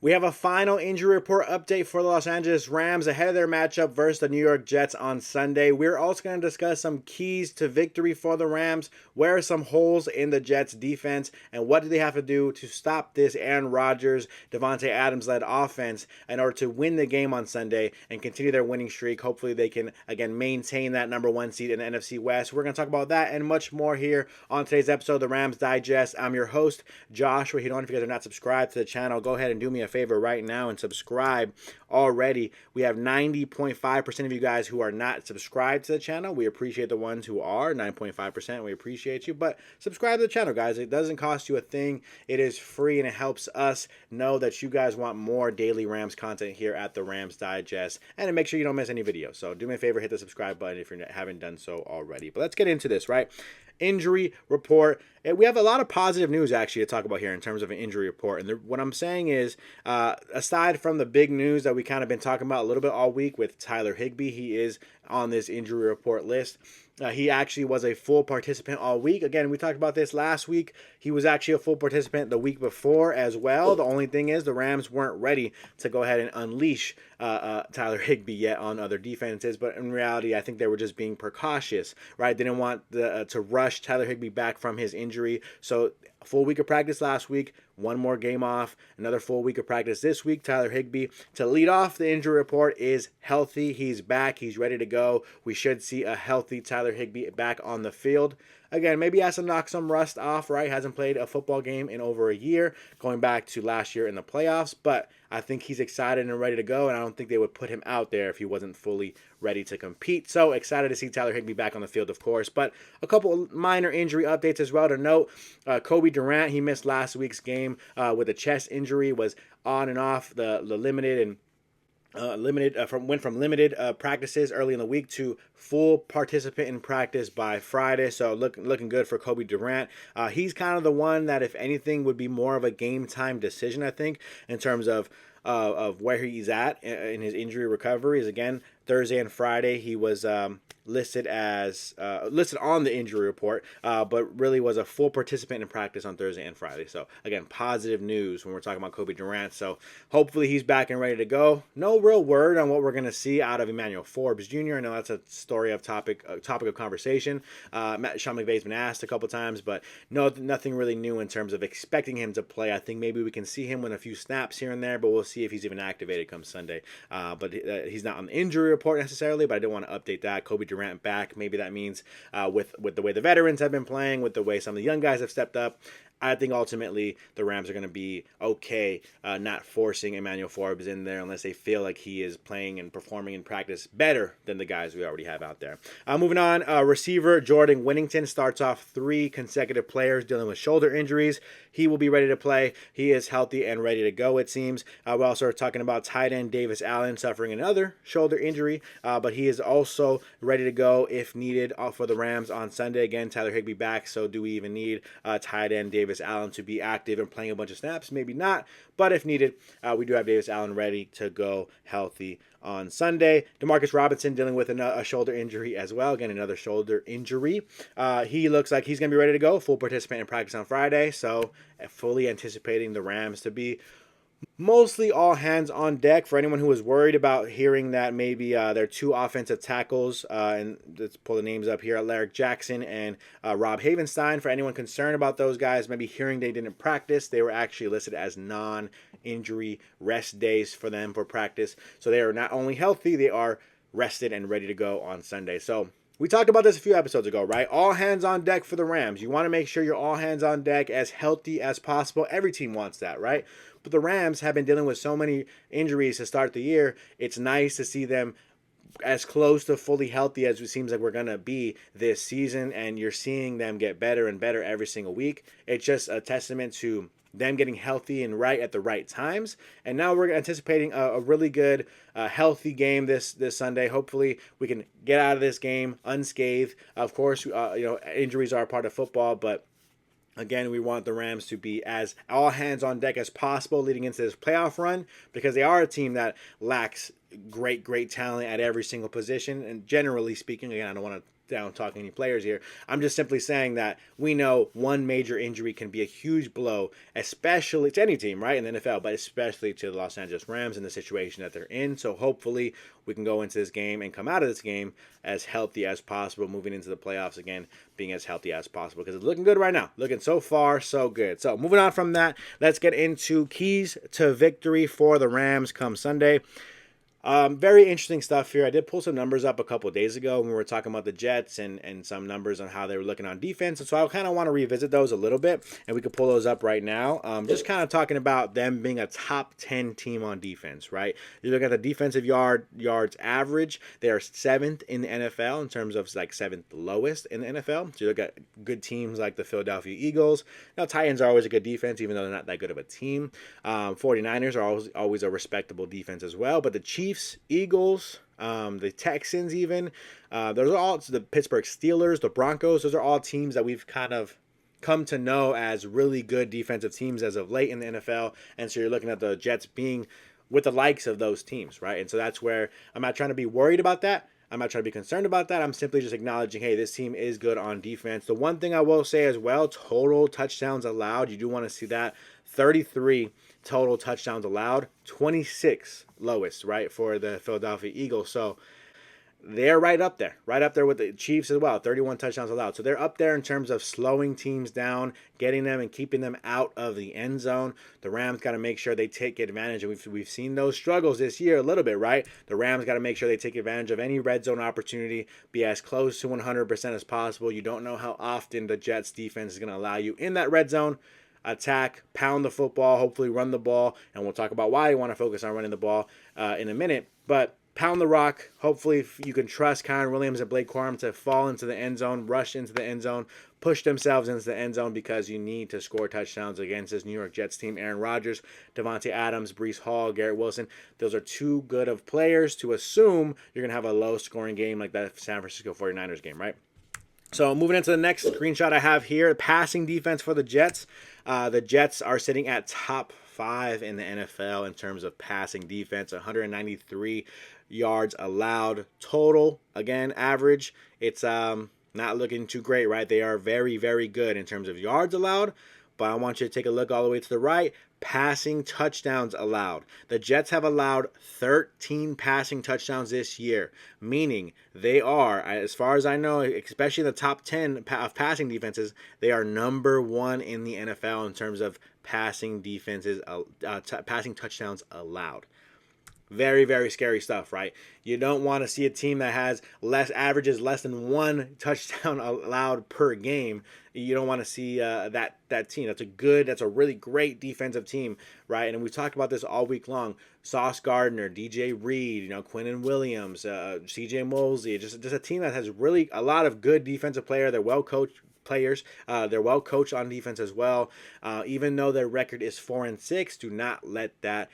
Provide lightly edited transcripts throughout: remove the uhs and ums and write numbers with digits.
We have a final injury report update for the Los Angeles Rams ahead of their matchup versus the New York Jets on Sunday. We're also going to discuss some keys to victory for the Rams, where are some holes in the Jets defense, and what do they have to do to stop this Aaron Rodgers, Devontae Adams-led offense in order to win the game on Sunday and continue their winning streak. Hopefully they can, again, maintain that number one seed in the NFC West. We're going to talk about that and much more here on today's episode of the Rams Digest. I'm your host, Joshua. If you guys are not subscribed to the channel, go ahead and do me a favor right now and subscribe already. We have 90.5% of you guys who are not subscribed to the channel. We appreciate the ones who are, 9.5%. We appreciate you, but subscribe to the channel, guys. It doesn't cost you a thing. It is free, and it helps us know that you guys want more daily Rams content here at the Rams Digest, and to make sure you don't miss any videos. So do me a favor, hit the subscribe button if you haven't done so already. But let's get into this, right? Injury report. We have a lot of positive news actually to talk about here in terms of an injury report. And what I'm saying is, aside from the big news that we kind of been talking about a little bit all week with Tyler Higbee, he is on this injury report list. He actually was a full participant all week. Again, we talked about this last week. He was actually a full participant the week before as well. The only thing is the Rams weren't ready to go ahead and unleash Tyler Higbee yet on other defenses. But in reality, I think they were just being precautious, right? They didn't want to rush Tyler Higbee back from his injury. So a full week of practice last week, one more game off, another full week of practice this week. Tyler Higbee, to lead off the injury report, is healthy. He's back. He's ready to go. We should see a healthy Tyler Higbee back on the field. Again, maybe he has to knock some rust off, right? Hasn't played a football game in over a year, going back to last year in the playoffs. But I think he's excited and ready to go, and I don't think they would put him out there if he wasn't fully ready to compete. So excited to see Tyler Higbee back on the field, of course. But a couple minor injury updates as well to note. Kobe Durant, he missed last week's game with a chest injury, was on and off the limited and went from limited practices early in the week to full participant in practice by Friday. So looking good for Kobe Durant. He's kind of the one that, if anything, would be more of a game time decision, I think, in terms of where he's at in his injury recovery. Is again Thursday and Friday he was listed on the injury report, but really was a full participant in practice on Thursday and Friday. So again, positive news when we're talking about Kobe Durant. So hopefully he's back and ready to go. No real word on what we're going to see out of Emmanuel Forbes Jr. I know that's a story of topic of conversation. Sean McVay's been asked a couple times, but nothing really new in terms of expecting him to play. I think maybe we can see him with a few snaps here and there, but we'll see if he's even activated come Sunday. But he's not on the injury report necessarily, but I did want to update that. Kobe Durant back. Maybe that means with the way the veterans have been playing, with the way some of the young guys have stepped up, I think ultimately the Rams are going to be okay not forcing Emmanuel Forbes in there unless they feel like he is playing and performing in practice better than the guys we already have out there. Moving on, receiver Jordan Whittington starts off 3 consecutive players dealing with shoulder injuries. He will be ready to play. He is healthy and ready to go, it seems. We also are talking about tight end Davis Allen suffering another shoulder injury, but he is also ready to go if needed for the Rams on Sunday. Again, Tyler Higbee back, so do we even need tight end Davis Allen to be active and playing a bunch of snaps? Maybe not, but if needed, we do have Davis Allen ready to go healthy on Sunday. Demarcus Robinson dealing with a shoulder injury as well. Again, another shoulder injury. He looks like he's going to be ready to go, full participant in practice on Friday, so fully anticipating the Rams to be mostly all hands on deck. For anyone who was worried about hearing that maybe their 2 offensive tackles, and let's pull the names up here, Alaric Jackson and Rob Havenstein. For anyone concerned about those guys, maybe hearing they didn't practice, they were actually listed as non-injury rest days for them for practice. So they are not only healthy, they are rested and ready to go on Sunday. So we talked about this a few episodes ago, right? All hands on deck for the Rams. You want to make sure you're all hands on deck, as healthy as possible. Every team wants that, right? But the Rams have been dealing with so many injuries to start the year. It's nice to see them as close to fully healthy as it seems like we're going to be this season, and you're seeing them get better and better every single week. It's just a testament to them getting healthy and right at the right times. And now we're anticipating a really good, healthy game this Sunday. Hopefully we can get out of this game unscathed. Of course, injuries are a part of football, but again, we want the Rams to be as all hands on deck as possible leading into this playoff run, because they are a team that lacks great talent at every single position. And generally speaking, again, I don't want to down talking any players here. I'm just simply saying that we know one major injury can be a huge blow, especially to any team, right, in the NFL, but especially to the Los Angeles Rams in the situation that they're in. So hopefully we can go into this game and come out of this game as healthy as possible, moving into the playoffs again, being as healthy as possible, because it's looking good right now. Looking so far, so good. So moving on from that, let's get into keys to victory for the Rams come Sunday. Very interesting stuff here. I did pull some numbers up a couple of days ago when we were talking about the Jets and some numbers on how they were looking on defense. And so I kind of want to revisit those a little bit, and we could pull those up right now. Just kind of talking about them being a top 10 team on defense, right? You look at the defensive yards average, they are 7th in the NFL in terms of like 7th lowest in the NFL. So you look at good teams like the Philadelphia Eagles. Now, Titans are always a good defense, even though they're not that good of a team. 49ers are always a respectable defense as well, but the Chiefs, Eagles, the Texans even, those are all the Pittsburgh Steelers, the Broncos. Those are all teams that we've kind of come to know as really good defensive teams as of late in the NFL. And so you're looking at the Jets being with the likes of those teams, right? And so that's where I'm not trying to be worried about that. I'm not trying to be concerned about that. I'm simply just acknowledging, hey, this team is good on defense. The one thing I will say as well, total touchdowns allowed. You do want to see that. 33 total touchdowns allowed, 26 lowest, right, for the Philadelphia Eagles. So they're right up there with the Chiefs as well, 31 touchdowns allowed. So they're up there in terms of slowing teams down, getting them and keeping them out of the end zone. The Rams got to make sure they take advantage, and we've seen those struggles this year a little bit, right? The Rams got to make sure they take advantage of any red zone opportunity, be as close to 100% as possible. You don't know how often the Jets defense is going to allow you in that red zone. Attack, pound the football, hopefully run the ball, and we'll talk about why you want to focus on running the ball in a minute. But pound the rock. Hopefully you can trust Kyren Williams and Blake Corum to fall into the end zone, rush into the end zone, push themselves into the end zone, because you need to score touchdowns against this New York Jets team. Aaron Rodgers, Devontae Adams, Breece Hall, Garrett Wilson. Those are too good of players to assume you're going to have a low-scoring game like that San Francisco 49ers game, right? So moving into the next screenshot I have here, passing defense for the Jets. The Jets are sitting at top 5 in the NFL in terms of passing defense, 193 yards allowed total. Again, average. It's not looking too great, right? They are very, very good in terms of yards allowed. But I want you to take a look all the way to the right. Passing touchdowns allowed. The Jets have allowed 13 passing touchdowns this year, meaning they are, as far as I know, especially in the top 10 of passing defenses, they are number 1 in the NFL in terms of passing defenses, passing touchdowns allowed. Very, very scary stuff, right? You don't want to see a team that has averages less than 1 touchdown allowed per game. You don't want to see that team. That's a really great defensive team, right? And we've talked about this all week long. Sauce Gardner, DJ Reed, Kyren Williams, CJ Mosley, just a team that has really a lot of good defensive players. They're well coached players. They're well coached on defense as well. Even though their record is 4-6, do not let that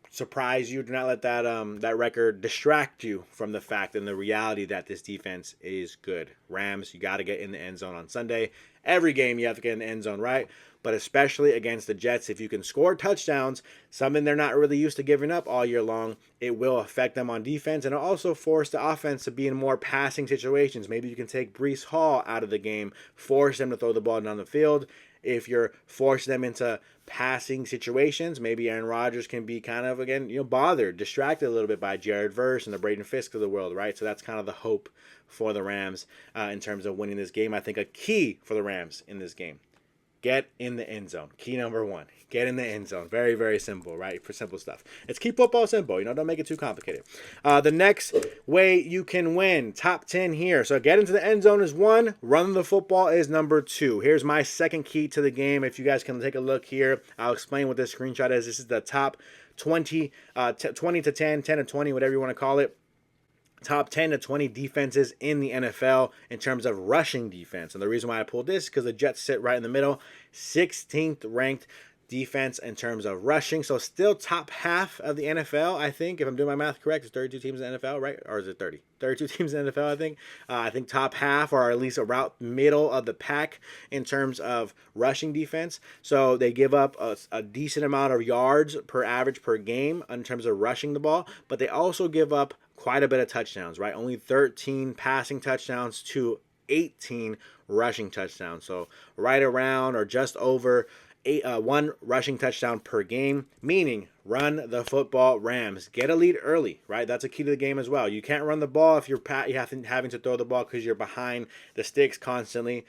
surprise you. Do not let that record distract you from the fact and the reality that this defense is good. Rams, you got to get in the end zone on Sunday. Every game you have to get in the end zone, right? But especially against the Jets, if you can score touchdowns, something they're not really used to giving up all year long, it will affect them on defense, and it'll also force the offense to be in more passing situations. Maybe you can take Breece Hall out of the game, force them to throw the ball down the field. If you're forcing them into passing situations, maybe Aaron Rodgers can be kind of, again, bothered, distracted a little bit by Jared Verse and the Braden Fisk of the world, right? So that's kind of the hope for the Rams in terms of winning this game. I think a key for the Rams in this game, get in the end zone. Key number 1, get in the end zone. Very, very simple, right? For simple stuff. Let's keep football simple. Don't make it too complicated. The next way you can win, top 10 here. So get into the end zone is 1. Run the football is number 2. Here's my second key to the game. If you guys can take a look here, I'll explain what this screenshot is. This is the top 20 to 10 to 20, whatever you want to call it. Top 10 to 20 defenses in the NFL in terms of rushing defense. And the reason why I pulled this is because the Jets sit right in the middle, 16th ranked defense in terms of rushing. So still top half of the NFL, I think, if I'm doing my math correct. It's 32 teams in the NFL, right? Or is it 30? 32 teams in the NFL, I think. I think top half, or at least around middle of the pack in terms of rushing defense. So they give up a decent amount of yards per average per game in terms of rushing the ball, but they also give up quite a bit of touchdowns, right? Only 13 passing touchdowns to 18 rushing touchdowns. So right around or just over one rushing touchdown per game, meaning run the football, Rams. Get a lead early, right? That's a key to the game as well. You can't run the ball if you're having to throw the ball because you're behind the sticks constantly.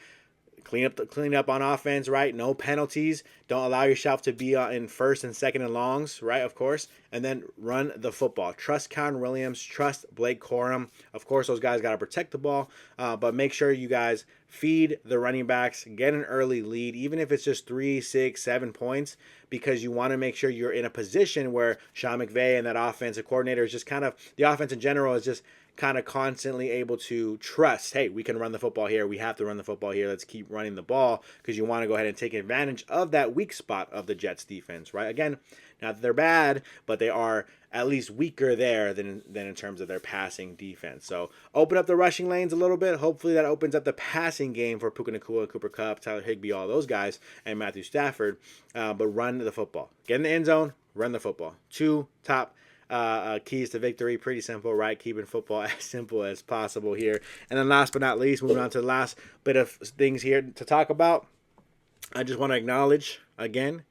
Clean up on offense, right? No penalties. Don't allow yourself to be in first and second and longs, right? Of course. And then run the football. Trust Kyren Williams. Trust Blake Corum. Of course, those guys got to protect the ball. But make sure you guys feed the running backs. Get an early lead, even if it's just 3, 6, 7 points, because you want to make sure you're in a position where Sean McVay and that offensive coordinator is just kind of, the offense in general is just kind of constantly able to trust, hey, we can run the football here. We have to run the football here. Let's keep running the ball, because you want to go ahead and take advantage of that weak spot of the Jets defense, right? Again, not that they're bad, but they are at least weaker there than in terms of their passing defense. So open up the rushing lanes a little bit. Hopefully that opens up the passing game for Puka Nacua, Cooper Kupp, Tyler Higbee, all those guys, and Matthew Stafford. But run the football. Get in the end zone, run the football. 2 top keys to victory. Pretty simple, right? Keeping football as simple as possible here. And then last but not least, moving on to the last bit of things here to talk about, I just want to acknowledge again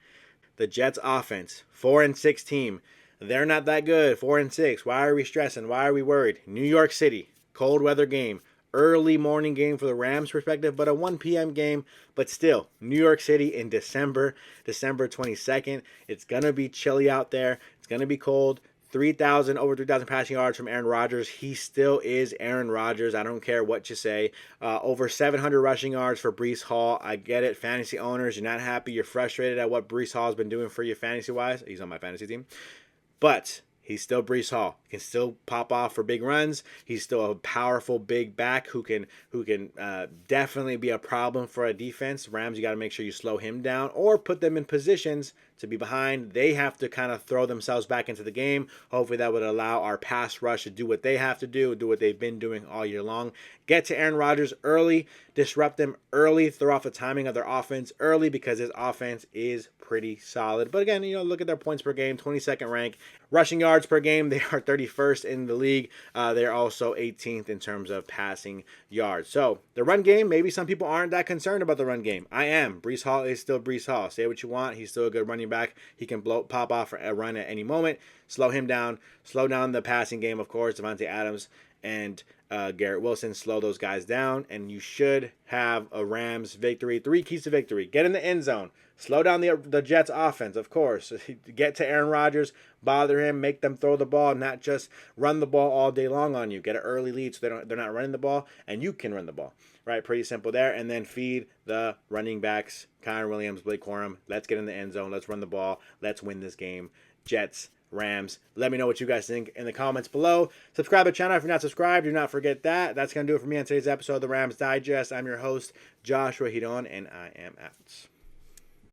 the Jets offense. 4-6 team. They're not that good. 4-6. Why are we stressing? Why are we worried? New York City, cold weather game. Early morning game for the Rams perspective, but a 1 p.m. game. But still, New York City in December 22nd. It's going to be chilly out there. It's going to be cold. Over 3,000 passing yards from Aaron Rodgers. He still is Aaron Rodgers. I don't care what you say. Over 700 rushing yards for Breece Hall. I get it. Fantasy owners, you're not happy. You're frustrated at what Breece Hall has been doing for you fantasy-wise. He's on my fantasy team. But he's still Breece Hall. He can still pop off for big runs. He's still a powerful big back who can definitely be a problem for a defense. Rams, you got to make sure you slow him down or put them in positions to be behind. They have to kind of throw themselves back into the game. Hopefully that would allow our pass rush to do what they have to do what they've been doing all year long. Get to Aaron Rodgers early, disrupt them early, throw off the timing of their offense early, because his offense is pretty solid. But again, look at their points per game, 22nd rank. Rushing yards per game, they are 31st in the league. They're also 18th in terms of passing yards. So the run game, maybe some people aren't that concerned about the run game. I am. Breece Hall is still Breece Hall. Say what you want. He's still a good running back. He can pop off a run at any moment. Slow him down. Slow down the passing game, of course. Devontae Adams and Garrett Wilson, slow those guys down, and you should have a Rams victory. 3 keys to victory. Get in the end zone. Slow down the Jets offense, of course. Get to Aaron Rodgers, bother him, make them throw the ball, not just run the ball all day long on you. Get an early lead so they're not running the ball, and you can run the ball. Right, pretty simple there. And then feed the running backs, Kyren Williams, Blake Corum. Let's get in the end zone. Let's run the ball. Let's win this game. Jets, Rams. Let me know what you guys think in the comments below. Subscribe to the channel if you're not subscribed. Do not forget that. That's going to do it for me on today's episode of the Rams Digest. I'm your host, Joshua Giron, and I am out.